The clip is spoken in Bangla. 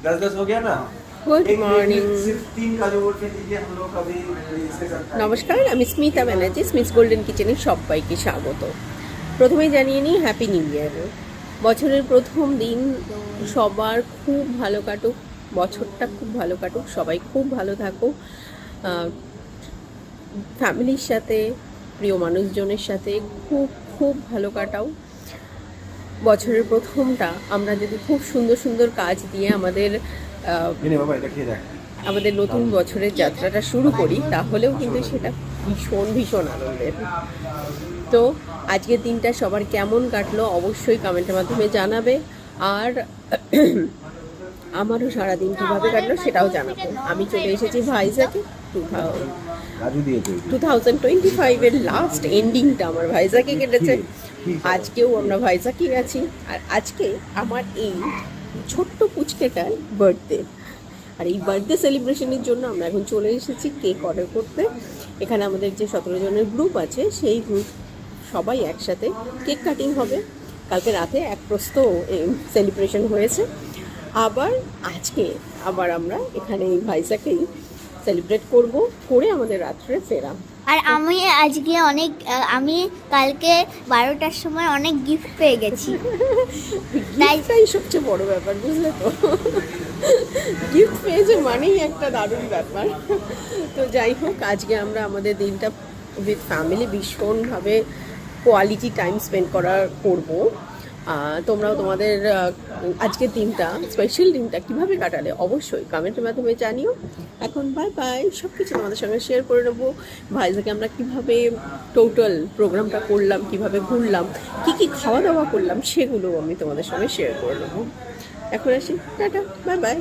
10-10 हो गया ना। গুড एक মর্নিং। सिर्फ 3 काजू बोल के दीजिए, हम लोग अभी इसके साथ खाएंगे। নমস্কার, আমি স্মিতা ব্যানার্জি, স্মিথ গোল্ডেন কিচেনে সবাইকে স্বাগত। প্রথমেই জানিয়ে নিই হ্যাপি নিউ ইয়ার। বছরের প্রথম দিন সবার খুব ভালো কাটুক, বছরটা খুব ভালো কাটুক, সবাই খুব ভালো থাকুক, ফ্যামিলির সাথে, প্রিয় মানুষজনের সাথে খুব খুব ভালো কাটাও। বছরের প্রথমটা আমরা যদি খুব সুন্দর সুন্দর কাজ দিয়ে नहीं बाबा এটা খেয়ে দেখ। আমাদের নতুন বছরের যাত্রাটা শুরু করি, তাহলেও কিন্তু সেটা ভীষণ ভীষণ আনন্দের। তো আজকের দিনটা সবার কেমন কাটলো অবশ্যই কমেন্টের মাধ্যমে জানাবে, আর আমারও সারাদিন কীভাবে কাটলো সেটাও জানাবো। আমি চলে এসেছি ভাইজাকে। রাজু দিয়েছে 2025-এর লাস্ট এন্ডিংটা আমার ভাইজাকে কেটেছে। আজকেও আমরা ভাইজাকে গেছি, আর আজকে আমার এই ছোট্ট পুচকেটার বার্থডে। আর এই বার্থডে সেলিব্রেশনের জন্য আমরা এখন চলে এসেছি কেক অর্ডার করতে। এখানে আমাদের যে 17 জনের গ্রুপ আছে, সেই গ্রুপ সবাই একসাথে কেক কাটিং হবে। কালকে রাতে এক প্রস্ত সেলিব্রেশন হয়েছে, আবার আজকে আবার আমরা এখানে এই ভাইজাকেই সেলিব্রেট করে আমাদের রাত্রে ফেরা। আর আমি আজকে আমি কালকে 12টার সময় অনেক গিফট পেয়ে গেছি। তাই সবচেয়ে বড় ব্যাপার, বুঝলে তো? গিফট পেয়েছে মানেই একটা দারুণ ব্যাপার। তো যাই হোক, আজকে আমরা আমাদের দিনটা উইথ ফ্যামিলি ভীষণভাবে কোয়ালিটি টাইম স্পেন্ড করবো। তোমরাও তোমাদের আজকের দিনটা, স্পেশাল দিনটা কীভাবে কাটালে অবশ্যই কমেন্টের মাধ্যমে জানিও। এখন বাই বাই, সব কিছু তোমাদের সঙ্গে শেয়ার করে নেবো। ভাইজাকে আমরা কীভাবে টোটাল প্রোগ্রামটা করলাম, কীভাবে ঘুরলাম, কী কী খাওয়া দাওয়া করলাম, সেগুলো আমি তোমাদের সঙ্গে শেয়ার করে নেবো। এখন আসি, টাটা, বাই বাই।